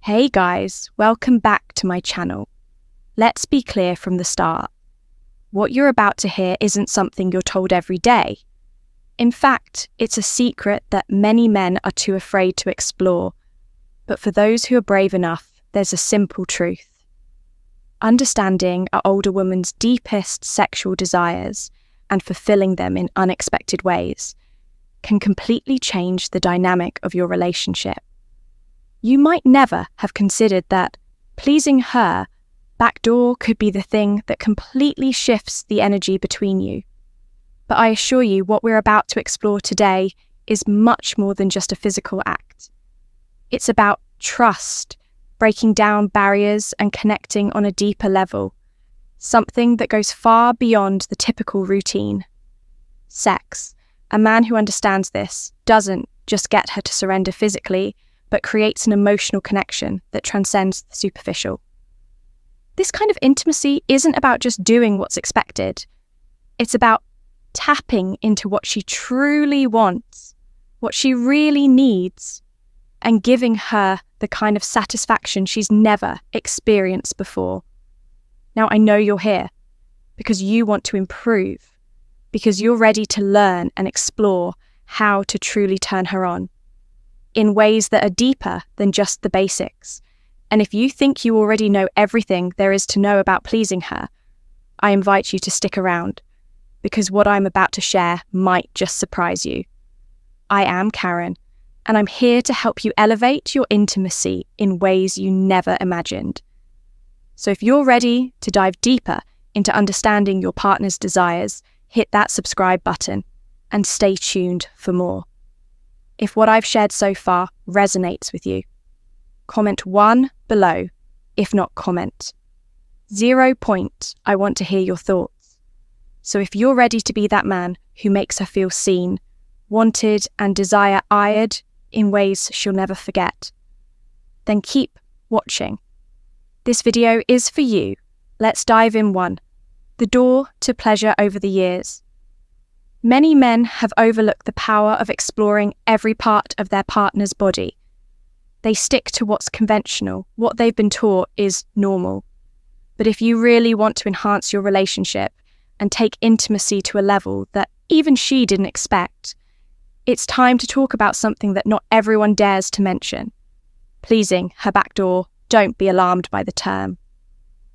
Hey guys, welcome back to my channel. Let's be clear from the start. What you're about to hear isn't something you're told every day. In fact, it's a secret that many men are too afraid to explore. But for those who are brave enough, there's a simple truth. Understanding an older woman's deepest sexual desires and fulfilling them in unexpected ways can completely change the dynamic of your relationship. You might never have considered that pleasing her backdoor could be the thing that completely shifts the energy between you. But I assure you, what we're about to explore today is much more than just a physical act. It's about trust, breaking down barriers and connecting on a deeper level, something that goes far beyond the typical routine. Sex. A man who understands this doesn't just get her to surrender physically, but creates an emotional connection that transcends the superficial. This kind of intimacy isn't about just doing what's expected. It's about tapping into what she truly wants, what she really needs, and giving her the kind of satisfaction she's never experienced before. Now, I know you're here because you want to improve, because you're ready to learn and explore how to truly turn her on in ways that are deeper than just the basics. And if you think you already know everything there is to know about pleasing her, I invite you to stick around, because what I'm about to share might just surprise you. I am Karen, and I'm here to help you elevate your intimacy in ways you never imagined. So if you're ready to dive deeper into understanding your partner's desires, hit that subscribe button and stay tuned for more. If what I've shared so far resonates with you, comment 1 below, if not comment. 0 point, I want to hear your thoughts. So if you're ready to be that man who makes her feel seen, wanted and desire-eyed in ways she'll never forget, then keep watching. This video is for you. Let's dive in. 1. The door to pleasure over the years. Many men have overlooked the power of exploring every part of their partner's body. They stick to what's conventional, what they've been taught is normal. But if you really want to enhance your relationship and take intimacy to a level that even she didn't expect, it's time to talk about something that not everyone dares to mention. Pleasing her backdoor. Don't be alarmed by the term.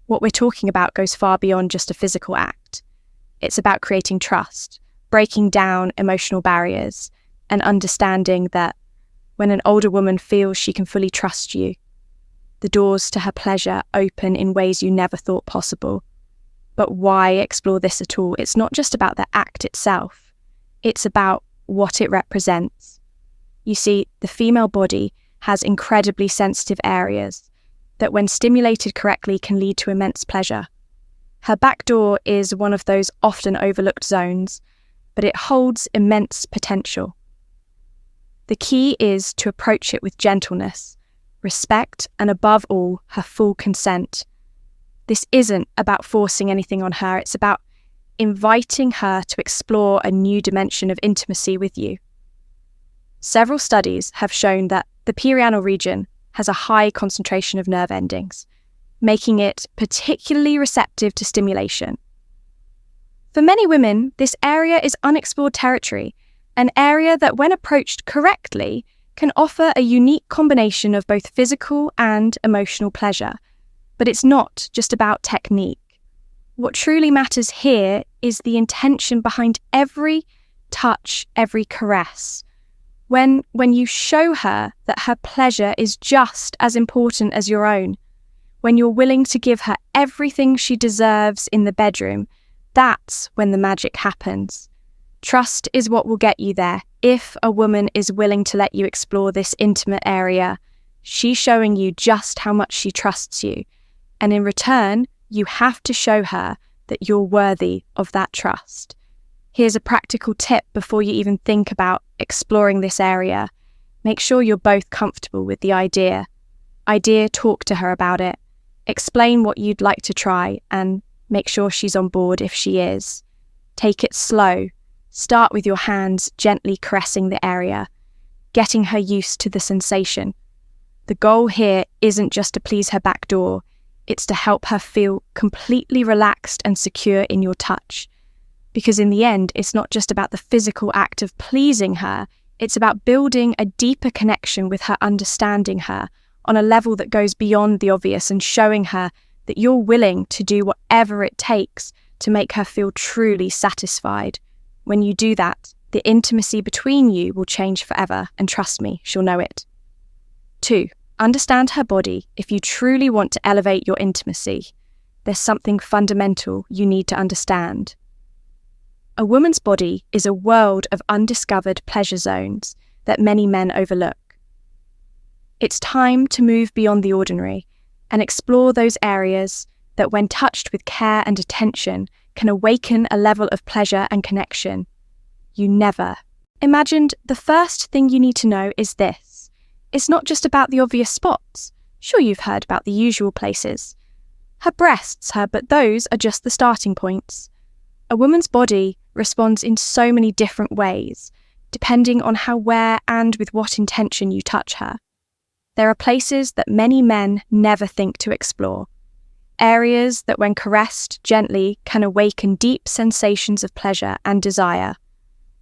What we're talking about goes far beyond just a physical act. It's about creating trust, breaking down emotional barriers, and understanding that when an older woman feels she can fully trust you, the doors to her pleasure open in ways you never thought possible. But why explore this at all? It's not just about the act itself. It's about what it represents. You see, the female body has incredibly sensitive areas that when stimulated correctly can lead to immense pleasure. Her backdoor is one of those often overlooked zones, but it holds immense potential. The key is to approach it with gentleness, respect, and above all, her full consent. This isn't about forcing anything on her, it's about inviting her to explore a new dimension of intimacy with you. Several studies have shown that the perianal region has a high concentration of nerve endings, making it particularly receptive to stimulation. For many women, this area is unexplored territory, an area that, when approached correctly, can offer a unique combination of both physical and emotional pleasure. But it's not just about technique. What truly matters here is the intention behind every touch, every caress. When you show her that her pleasure is just as important as your own, when you're willing to give her everything she deserves in the bedroom, that's when the magic happens. Trust is what will get you there. If a woman is willing to let you explore this intimate area, she's showing you just how much she trusts you. And in return, you have to show her that you're worthy of that trust. Here's a practical tip before you even think about exploring this area. Make sure you're both comfortable with the idea. Talk to her about it. Explain what you'd like to try and make sure she's on board if she is. Take it slow. Start with your hands gently caressing the area, getting her used to the sensation. The goal here isn't just to please her back door, it's to help her feel completely relaxed and secure in your touch. Because in the end, it's not just about the physical act of pleasing her, it's about building a deeper connection with her, understanding her on a level that goes beyond the obvious and showing her that you're willing to do whatever it takes to make her feel truly satisfied. When you do that, the intimacy between you will change forever, and trust me, she'll know it. 2. Understand her body. If you truly want to elevate your intimacy, there's something fundamental you need to understand. A woman's body is a world of undiscovered pleasure zones that many men overlook. It's time to move beyond the ordinary and explore those areas that, when touched with care and attention, can awaken a level of pleasure and connection you never imagined. The first thing you need to know is this. It's not just about the obvious spots. Sure, you've heard about the usual places. Her breasts, but those are just the starting points. A woman's body responds in so many different ways, depending on how, where, and with what intention you touch her. There are places that many men never think to explore. Areas that, when caressed gently, can awaken deep sensations of pleasure and desire.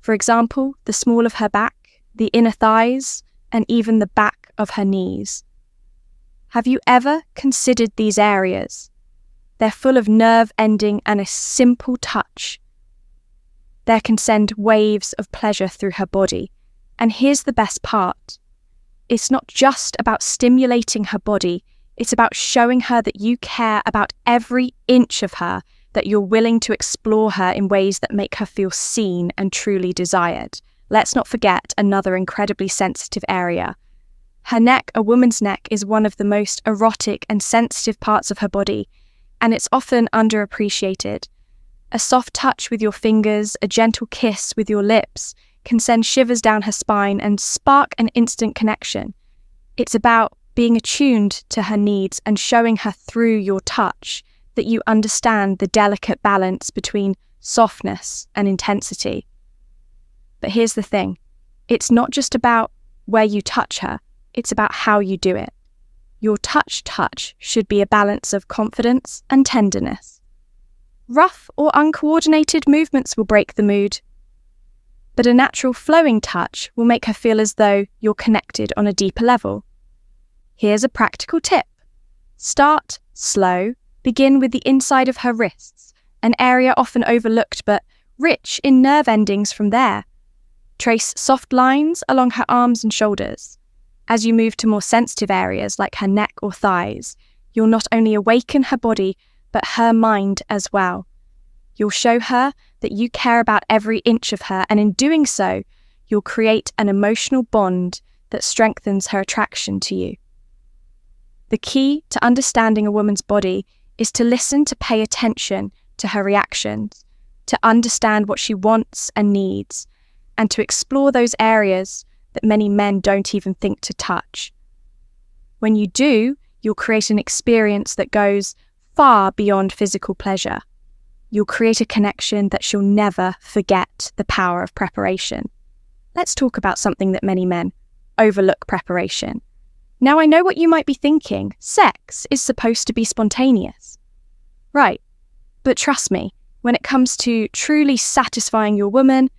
For example, the small of her back, the inner thighs, and even the back of her knees. Have you ever considered these areas? They're full of nerve ending, and a simple touch there can send waves of pleasure through her body. And here's the best part. It's not just about stimulating her body, it's about showing her that you care about every inch of her, that you're willing to explore her in ways that make her feel seen and truly desired. Let's not forget another incredibly sensitive area. Her neck. A woman's neck is one of the most erotic and sensitive parts of her body, and it's often underappreciated. A soft touch with your fingers, a gentle kiss with your lips, can send shivers down her spine and spark an instant connection. It's about being attuned to her needs and showing her through your touch that you understand the delicate balance between softness and intensity. But here's the thing. It's not just about where you touch her, it's about how you do it. Your touch should be a balance of confidence and tenderness. Rough or uncoordinated movements will break the mood, but a natural flowing touch will make her feel as though you're connected on a deeper level. Here's a practical tip. Start slow. Begin with the inside of her wrists, an area often overlooked but rich in nerve endings from there. Trace soft lines along her arms and shoulders. As you move to more sensitive areas like her neck or thighs, you'll not only awaken her body, but her mind as well. You'll show her that you care about every inch of her, and in doing so, you'll create an emotional bond that strengthens her attraction to you. The key to understanding a woman's body is to listen, to pay attention to her reactions, to understand what she wants and needs, and to explore those areas that many men don't even think to touch. When you do, you'll create an experience that goes far beyond physical pleasure. You'll create a connection that she'll never forget. The power of preparation. Let's talk about something that many men overlook: preparation. Now, I know what you might be thinking. Sex is supposed to be spontaneous. Right, but trust me, when it comes to truly satisfying your woman,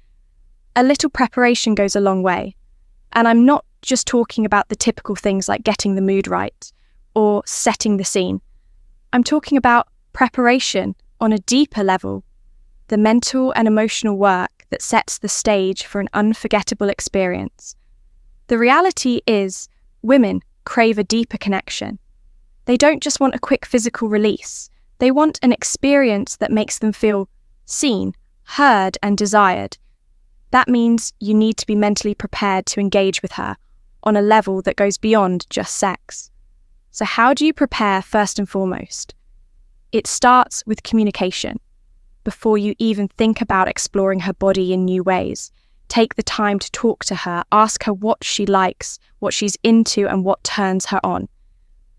a little preparation goes a long way. And I'm not just talking about the typical things like getting the mood right or setting the scene. I'm talking about preparation on a deeper level, the mental and emotional work that sets the stage for an unforgettable experience. The reality is, women crave a deeper connection. They don't just want a quick physical release. They want an experience that makes them feel seen, heard, and desired. That means you need to be mentally prepared to engage with her on a level that goes beyond just sex. So how do you prepare first and foremost? It starts with communication. Before you even think about exploring her body in new ways, take the time to talk to her, ask her what she likes, what she's into, and what turns her on.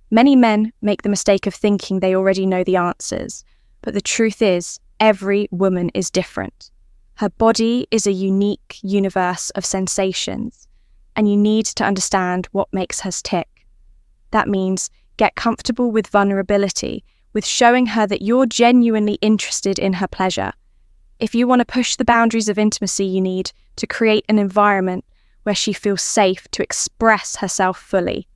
Many men make the mistake of thinking they already know the answers, but the truth is, every woman is different. Her body is a unique universe of sensations, and you need to understand what makes hers tick. That means get comfortable with vulnerability, with showing her that you're genuinely interested in her pleasure. If you want to push the boundaries of intimacy, you need to create an environment where she feels safe to express herself fully.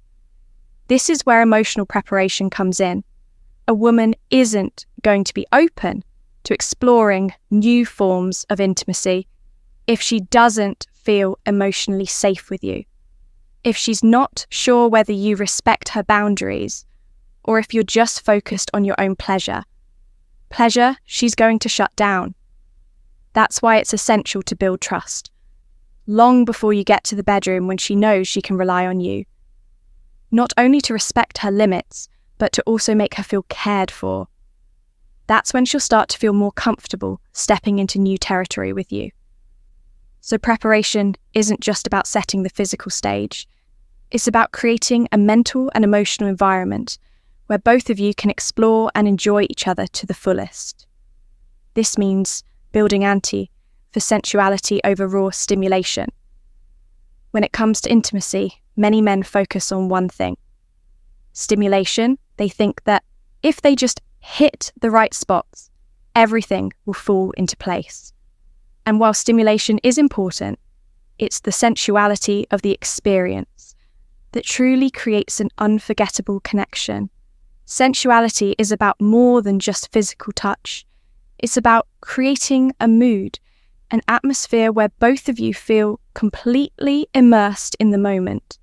This is where emotional preparation comes in. A woman isn't going to be open to exploring new forms of intimacy if she doesn't feel emotionally safe with you. If she's not sure whether you respect her boundaries, or if you're just focused on your own pleasure, she's going to shut down. That's why it's essential to build trust, long before you get to the bedroom when she knows she can rely on you. Not only to respect her limits, but to also make her feel cared for. That's when she'll start to feel more comfortable stepping into new territory with you. So preparation isn't just about setting the physical stage. It's about creating a mental and emotional environment where both of you can explore and enjoy each other to the fullest. This means building ante for sensuality over raw stimulation. When it comes to intimacy, many men focus on one thing: stimulation. They think that if they just hit the right spots, everything will fall into place. And while stimulation is important, it's the sensuality of the experience that truly creates an unforgettable connection. Sensuality is about more than just physical touch. It's about creating a mood, an atmosphere where both of you feel completely immersed in the moment.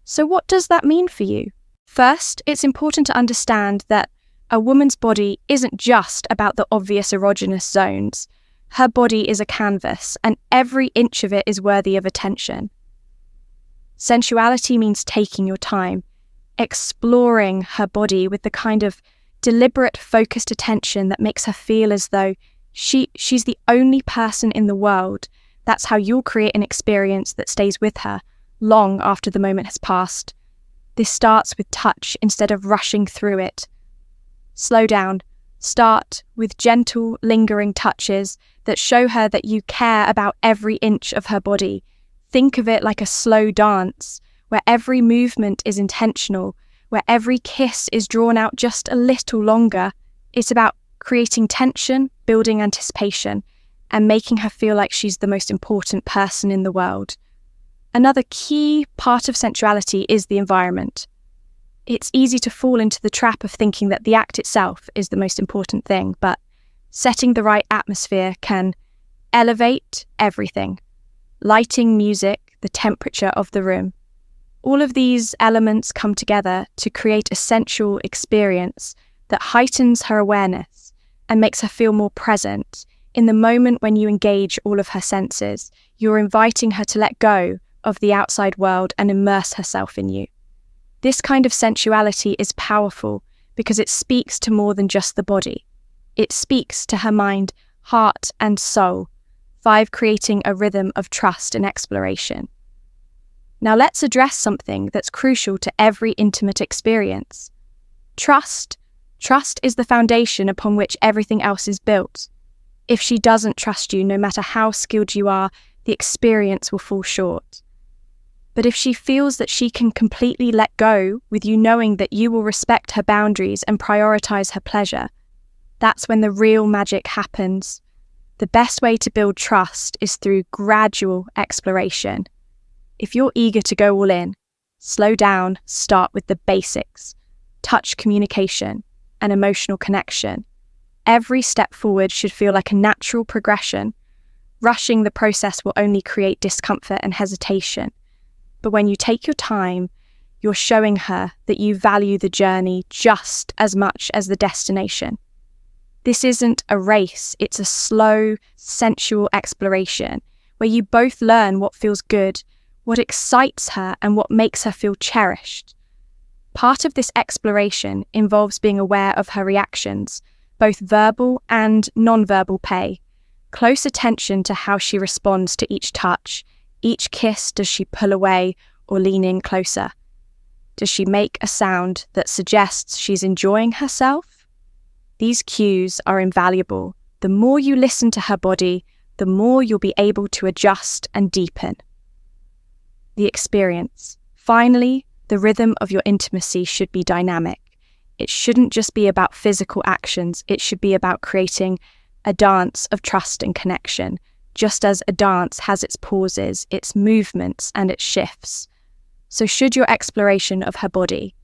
So what does that mean for you? First, it's important to understand that a woman's body isn't just about the obvious erogenous zones. Her body is a canvas, and every inch of it is worthy of attention. Sensuality means taking your time, exploring her body with the kind of deliberate, focused attention that makes her feel as though she's the only person in the world. That's how you'll create an experience that stays with her long after the moment has passed. This starts with touch instead of rushing through it. Slow down. Start with gentle, lingering touches that show her that you care about every inch of her body. Think of it like a slow dance, where every movement is intentional, where every kiss is drawn out just a little longer. It's about creating tension, building anticipation, and making her feel like she's the most important person in the world. Another key part of sensuality is the environment. It's easy to fall into the trap of thinking that the act itself is the most important thing, but setting the right atmosphere can elevate everything. Lighting, music, the temperature of the room. All of these elements come together to create a sensual experience that heightens her awareness and makes her feel more present. In the moment when you engage all of her senses, you're inviting her to let go of the outside world and immerse herself in you. This kind of sensuality is powerful because it speaks to more than just the body. It speaks to her mind, heart, and soul, 5 creating a rhythm of trust and exploration. Now let's address something that's crucial to every intimate experience. Trust. Trust is the foundation upon which everything else is built. If she doesn't trust you, no matter how skilled you are, the experience will fall short. But if she feels that she can completely let go with you knowing that you will respect her boundaries and prioritize her pleasure, that's when the real magic happens. The best way to build trust is through gradual exploration. If you're eager to go all in, slow down, start with the basics: touch, communication, and emotional connection. Every step forward should feel like a natural progression. Rushing the process will only create discomfort and hesitation. But when you take your time, you're showing her that you value the journey just as much as the destination. This isn't a race, it's a slow, sensual exploration where you both learn what feels good, what excites her, and what makes her feel cherished. Part of this exploration involves being aware of her reactions, both verbal and non-verbal pay. Close attention to how she responds to each touch. Each kiss, does she pull away or lean in closer? Does she make a sound that suggests she's enjoying herself? These cues are invaluable. The more you listen to her body, the more you'll be able to adjust and deepen. The experience. Finally, The rhythm of your intimacy should be dynamic. It shouldn't just be about physical actions, it should be about creating a dance of trust and connection, just as a dance has its pauses, its movements, and its shifts. So should your exploration of her body.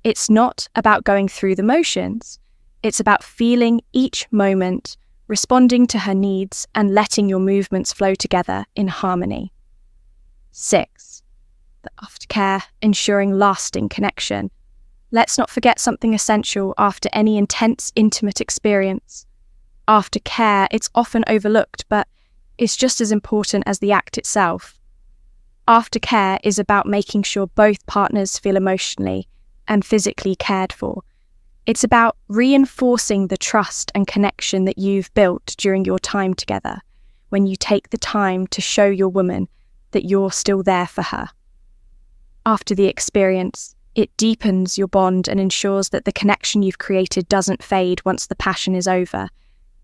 It's not about going through the motions, it's about feeling each moment, responding to her needs, and letting your movements flow together in harmony. 6. The aftercare, ensuring lasting connection. Let's not forget something essential after any intense, intimate experience. Aftercare, it's often overlooked, but it's just as important as the act itself. Aftercare is about making sure both partners feel emotionally and physically cared for. It's about reinforcing the trust and connection that you've built during your time together, when you take the time to show your woman that you're still there for her. After the experience, it deepens your bond and ensures that the connection you've created doesn't fade once the passion is over.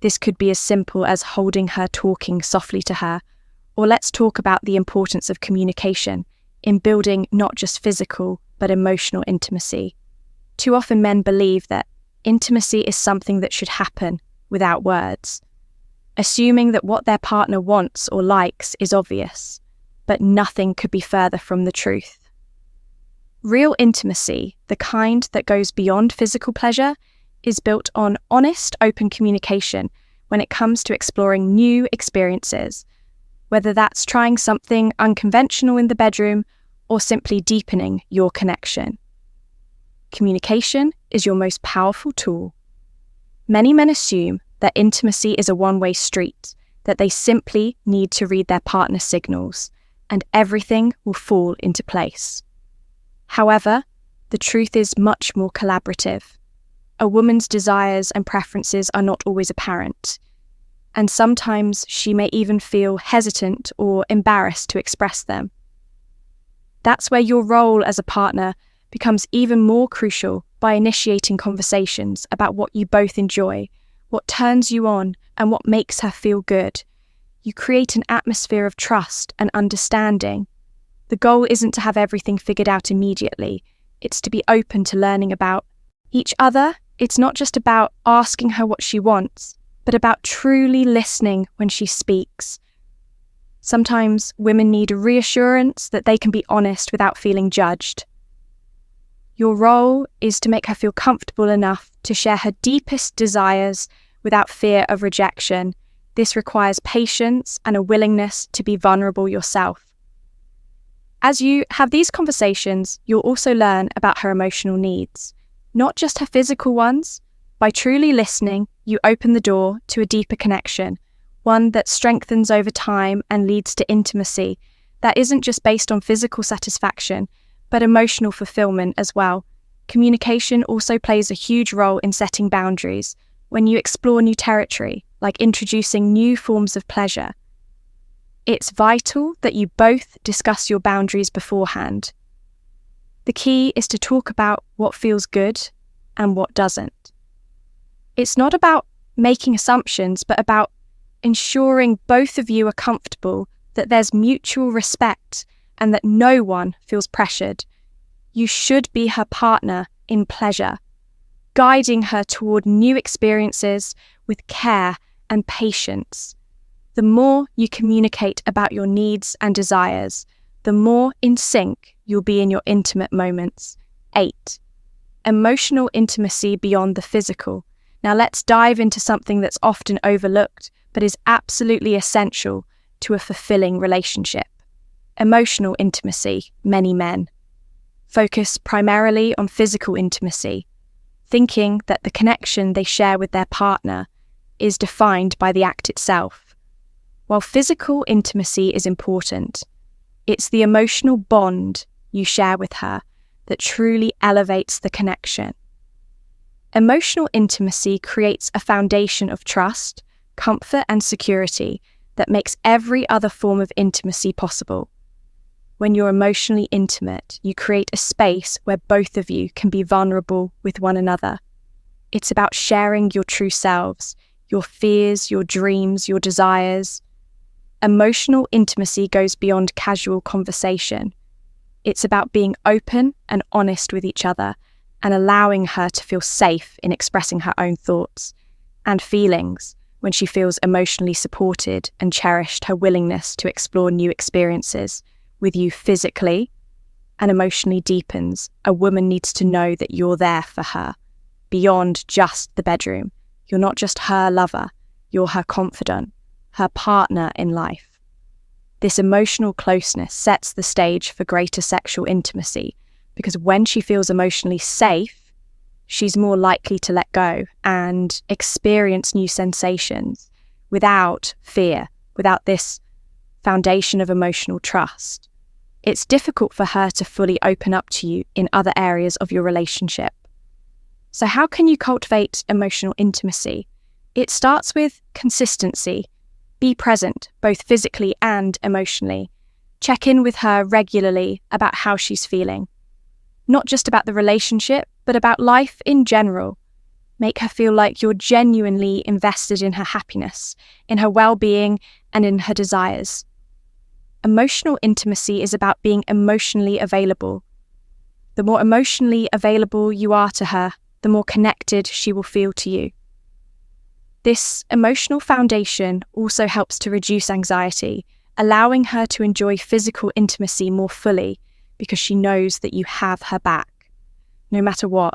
This could be as simple as holding her, talking softly to her, or let's talk about the importance of communication in building not just physical, but emotional intimacy. Too often men believe that intimacy is something that should happen without words, assuming that what their partner wants or likes is obvious, but nothing could be further from the truth. Real intimacy, the kind that goes beyond physical pleasure, is built on honest, open communication when it comes to exploring new experiences, whether that's trying something unconventional in the bedroom or simply deepening your connection. Communication is your most powerful tool. Many men assume that intimacy is a one-way street, that they simply need to read their partner's signals, and everything will fall into place. However, the truth is much more collaborative. A woman's desires and preferences are not always apparent, and sometimes she may even feel hesitant or embarrassed to express them. That's where your role as a partner becomes even more crucial by initiating conversations about what you both enjoy, what turns you on, and what makes her feel good. You create an atmosphere of trust and understanding. The goal isn't to have everything figured out immediately. It's to be open to learning about each other. It's not just about asking her what she wants, but about truly listening when she speaks. Sometimes women need reassurance that they can be honest without feeling judged. Your role is to make her feel comfortable enough to share her deepest desires without fear of rejection. This requires patience and a willingness to be vulnerable yourself. As you have these conversations, you'll also learn about her emotional needs, not just her physical ones. By truly listening, you open the door to a deeper connection, one that strengthens over time and leads to intimacy that isn't just based on physical satisfaction, but emotional fulfillment as well. Communication also plays a huge role in setting boundaries when you explore new territory, like introducing new forms of pleasure. It's vital that you both discuss your boundaries beforehand. The key is to talk about what feels good and what doesn't. It's not about making assumptions, but about ensuring both of you are comfortable, that there's mutual respect, and that no one feels pressured. You should be her partner in pleasure, guiding her toward new experiences with care and patience. The more you communicate about your needs and desires, the more in sync you'll be in your intimate moments. 8. Emotional intimacy beyond the physical. Now let's dive into something that's often overlooked, but is absolutely essential to a fulfilling relationship. Emotional intimacy. Many men focus primarily on physical intimacy, thinking that the connection they share with their partner is defined by the act itself. While physical intimacy is important, it's the emotional bond you share with her that truly elevates the connection. Emotional intimacy creates a foundation of trust, comfort, and security that makes every other form of intimacy possible. When you're emotionally intimate, you create a space where both of you can be vulnerable with one another. It's about sharing your true selves, your fears, your dreams, your desires. Emotional intimacy goes beyond casual conversation. It's about being open and honest with each other and allowing her to feel safe in expressing her own thoughts and feelings. When she feels emotionally supported and cherished, her willingness to explore new experiences with you physically and emotionally deepens. A woman needs to know that you're there for her, beyond just the bedroom. You're not just her lover, you're her confidant, her partner in life. This emotional closeness sets the stage for greater sexual intimacy, because when she feels emotionally safe, she's more likely to let go and experience new sensations without fear, without this foundation of emotional trust. It's difficult for her to fully open up to you in other areas of your relationship. So how can you cultivate emotional intimacy? It starts with consistency. Be present, both physically and emotionally. Check in with her regularly about how she's feeling. Not just about the relationship, but about life in general. Make her feel like you're genuinely invested in her happiness, in her well-being, and in her desires. Emotional intimacy is about being emotionally available. The more emotionally available you are to her, the more connected she will feel to you. This emotional foundation also helps to reduce anxiety, allowing her to enjoy physical intimacy more fully because she knows that you have her back, no matter what.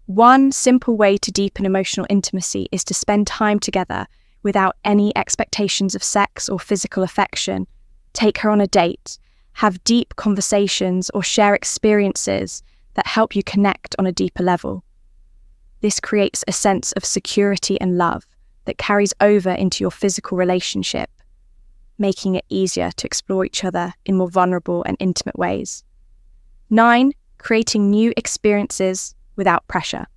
One simple way to deepen emotional intimacy is to spend time together without any expectations of sex or physical affection. Take her on a date, have deep conversations, or share experiences that help you connect on a deeper level. This creates a sense of security and love that carries over into your physical relationship, making it easier to explore each other in more vulnerable and intimate ways. 9. Creating new experiences without pressure.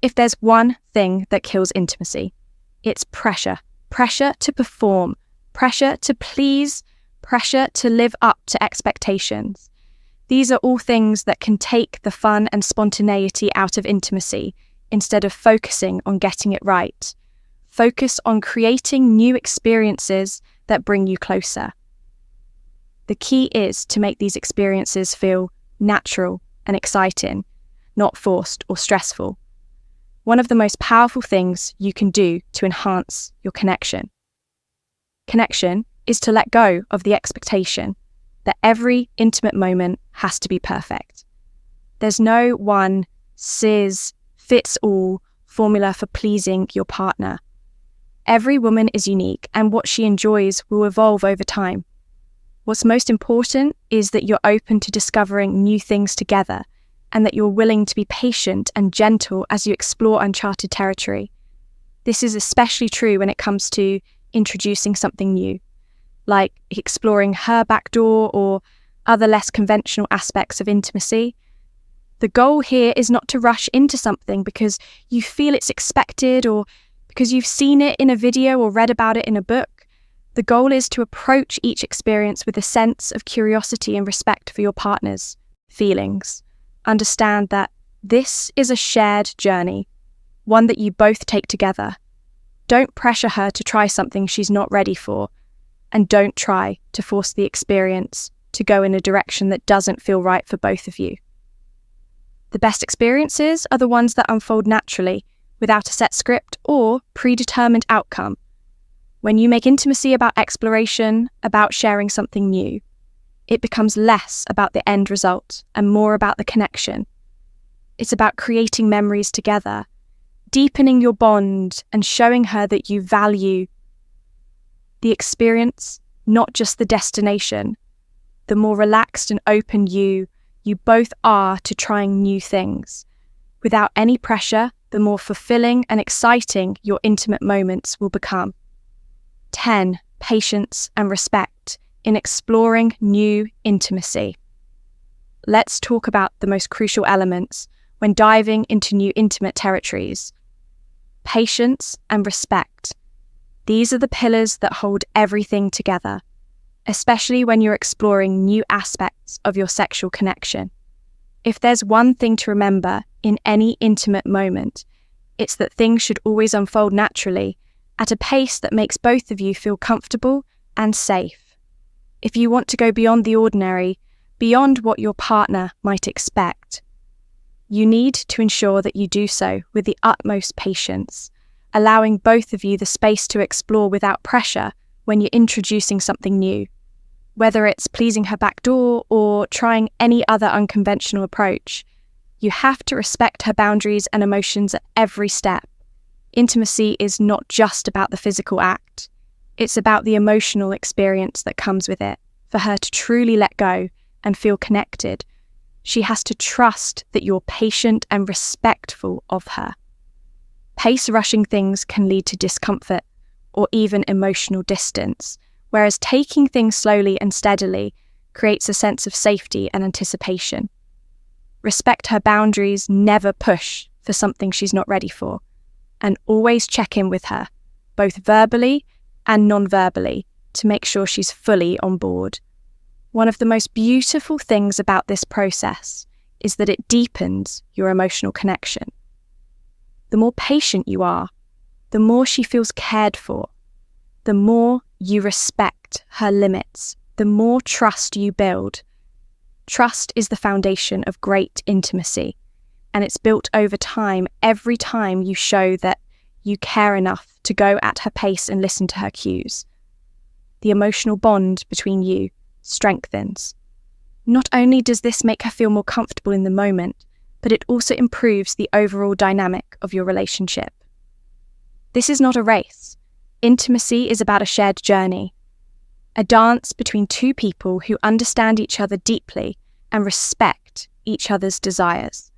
If there's one thing that kills intimacy, it's pressure. Pressure to perform, pressure to please, pressure to live up to expectations. These are all things that can take the fun and spontaneity out of intimacy instead of focusing on getting it right. Focus on creating new experiences that bring you closer. The key is to make these experiences feel natural and exciting, not forced or stressful. One of the most powerful things you can do to enhance your connection is to let go of the expectation that every intimate moment has to be perfect. There's no one fits-all formula for pleasing your partner. Every woman is unique, and what she enjoys will evolve over time. What's most important is that you're open to discovering new things together, and that you're willing to be patient and gentle as you explore uncharted territory. This is especially true when it comes to introducing something new, like exploring her back door or other less conventional aspects of intimacy. The goal here is not to rush into something because you feel it's expected or because you've seen it in a video or read about it in a book. The goal is to approach each experience with a sense of curiosity and respect for your partner's feelings. Understand that this is a shared journey, one that you both take together. Don't pressure her to try something she's not ready for, and don't try to force the experience to go in a direction that doesn't feel right for both of you. The best experiences are the ones that unfold naturally, without a set script or predetermined outcome. When you make intimacy about exploration, about sharing something new, it becomes less about the end result and more about the connection. It's about creating memories together, deepening your bond, and showing her that you value the experience, not just the destination. The more relaxed and open you both are to trying new things, without any pressure, the more fulfilling and exciting your intimate moments will become. 10. Patience and respect in exploring new intimacy. Let's talk about the most crucial elements when diving into new intimate territories. Patience and respect. These are the pillars that hold everything together, especially when you're exploring new aspects of your sexual connection. If there's one thing to remember in any intimate moment, it's that things should always unfold naturally, at a pace that makes both of you feel comfortable and safe. If you want to go beyond the ordinary, beyond what your partner might expect. You need to ensure that you do so with the utmost patience, allowing both of you the space to explore without pressure when you're introducing something new. Whether it's pleasing her back door or trying any other unconventional approach, you have to respect her boundaries and emotions at every step. Intimacy is not just about the physical act. It's about the emotional experience that comes with it. For her to truly let go and feel connected, she has to trust that you're patient and respectful of her. Pace-rushing things can lead to discomfort or even emotional distance, whereas taking things slowly and steadily creates a sense of safety and anticipation. Respect her boundaries, never push for something she's not ready for, and always check in with her, both verbally and non-verbally, to make sure she's fully on board. One of the most beautiful things about this process is that it deepens your emotional connection. The more patient you are, the more she feels cared for, the more you respect her limits, the more trust you build. Trust is the foundation of great intimacy, and it's built over time every time you show that you care enough to go at her pace and listen to her cues. The emotional bond between you strengthens. Not only does this make her feel more comfortable in the moment, but it also improves the overall dynamic of your relationship. This is not a race. Intimacy is about a shared journey, a dance between two people who understand each other deeply and respect each other's desires.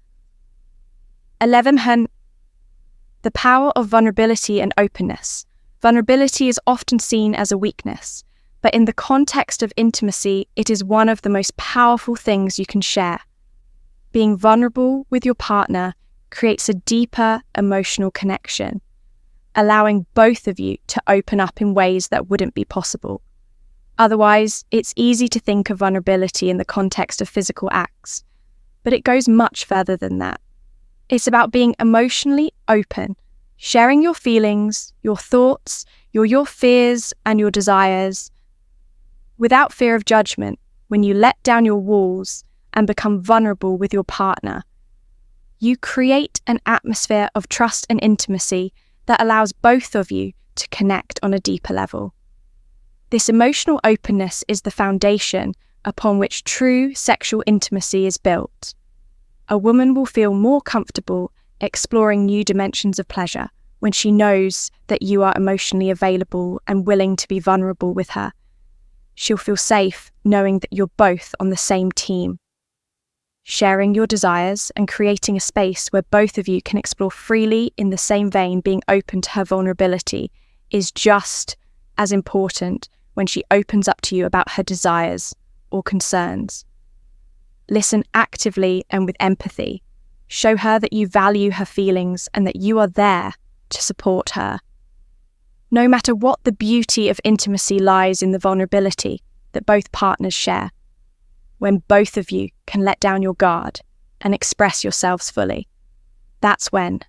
11. The power of vulnerability and openness. Vulnerability is often seen as a weakness, but in the context of intimacy, it is one of the most powerful things you can share. Being vulnerable with your partner creates a deeper emotional connection, allowing both of you to open up in ways that wouldn't be possible. Otherwise, it's easy to think of vulnerability in the context of physical acts, but it goes much further than that. It's about being emotionally open, sharing your feelings, your thoughts, your fears and your desires, without fear of judgment. When you let down your walls and become vulnerable with your partner, you create an atmosphere of trust and intimacy that allows both of you to connect on a deeper level. This emotional openness is the foundation upon which true sexual intimacy is built. A woman will feel more comfortable exploring new dimensions of pleasure when she knows that you are emotionally available and willing to be vulnerable with her. She'll feel safe knowing that you're both on the same team. Sharing your desires and creating a space where both of you can explore freely in the same vein, being open to her vulnerability, is just as important when she opens up to you about her desires or concerns. Listen actively and with empathy. Show her that you value her feelings and that you are there to support her. No matter what, the beauty of intimacy lies in the vulnerability that both partners share. When both of you can let down your guard and express yourselves fully, that's when